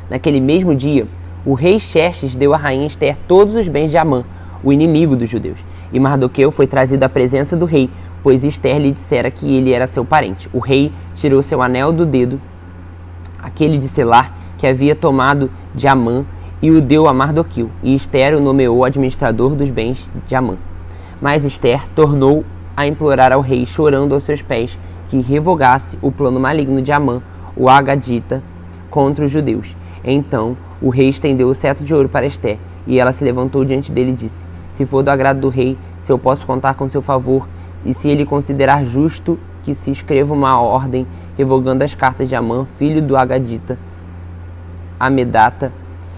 Naquele mesmo dia, o rei Xerxes deu à rainha Esther todos os bens de Amã, o inimigo dos judeus. E Mardoqueu foi trazido à presença do rei, pois Esther lhe dissera que ele era seu parente. O rei tirou seu anel do dedo, aquele de selar, que havia tomado de Amã, e o deu a Mardoqueu. E Esther o nomeou administrador dos bens de Amã. Mas Esther tornou a implorar ao rei, chorando aos seus pés, que revogasse o plano maligno de Amã, o agadita, contra os judeus. Então o rei estendeu o cetro de ouro para Esther, e ela se levantou diante dele e disse: se for do agrado do rei, se eu posso contar com seu favor, e se ele considerar justo que se escreva uma ordem revogando as cartas de Amã, filho do agadita, Amedata,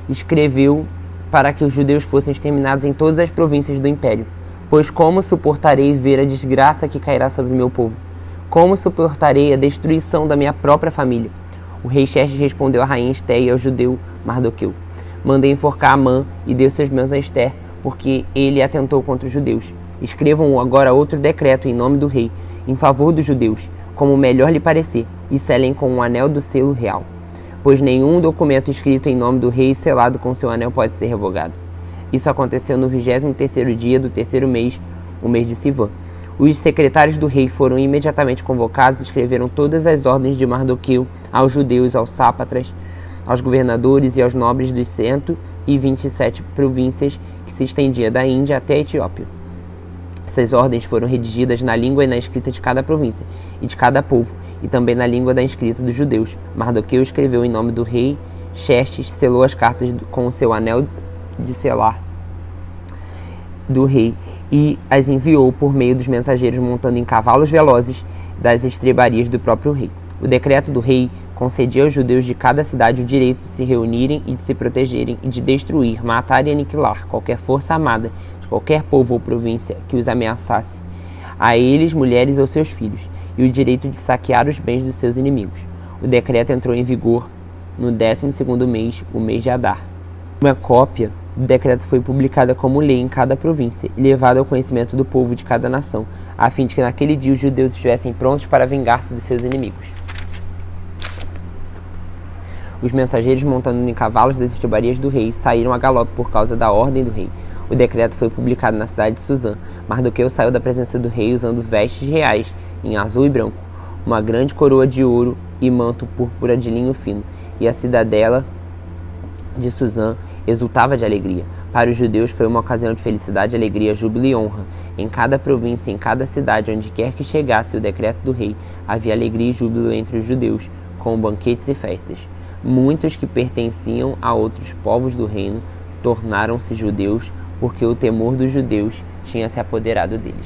escreveu para que os judeus fossem exterminados em todas as províncias do império. Pois como suportarei ver a desgraça que cairá sobre o meu povo? Como suportarei a destruição da minha própria família? O rei Xerxes respondeu à rainha Esther e ao judeu Mardoqueu: mandei enforcar Amã e deu seus bens a Esther, porque ele atentou contra os judeus. Escrevam agora outro decreto em nome do rei, em favor dos judeus, como melhor lhe parecer, e selem com um anel do selo real. Pois nenhum documento escrito em nome do rei e selado com seu anel pode ser revogado. Isso aconteceu no 23º dia do terceiro mês, o mês de Sivan. Os secretários do rei foram imediatamente convocados e escreveram todas as ordens de Mardoqueu aos judeus, aos sátrapas, aos governadores e aos nobres dos 127 províncias que se estendia da Índia até a Etiópia. Essas ordens foram redigidas na língua e na escrita de cada província e de cada povo, e também na língua da escrita dos judeus. Mardoqueu escreveu em nome do rei Xerxes, selou as cartas com o seu anel de selar do rei e as enviou por meio dos mensageiros montando em cavalos velozes das estrebarias do próprio rei. O decreto do rei concedia aos judeus de cada cidade o direito de se reunirem e de se protegerem e de destruir, matar e aniquilar qualquer força armada de qualquer povo ou província que os ameaçasse, a eles, mulheres ou seus filhos, e o direito de saquear os bens dos seus inimigos. O decreto entrou em vigor no 12º mês, o mês de Adar. Uma cópia do decreto foi publicada como lei em cada província e levada ao conhecimento do povo de cada nação, a fim de que naquele dia os judeus estivessem prontos para vingar-se dos seus inimigos. Os mensageiros, montando em cavalos das estrebarias do rei, saíram a galope por causa da ordem do rei. O decreto foi publicado na cidade de Suzã. Mardoqueu saiu da presença do rei usando vestes reais, em azul e branco, uma grande coroa de ouro e manto púrpura de linho fino, e a cidadela de Suzã exultava de alegria. Para os judeus foi uma ocasião de felicidade, alegria, júbilo e honra. Em cada província, em cada cidade, onde quer que chegasse o decreto do rei, havia alegria e júbilo entre os judeus, com banquetes e festas. Muitos que pertenciam a outros povos do reino tornaram-se judeus, porque o temor dos judeus tinha se apoderado deles.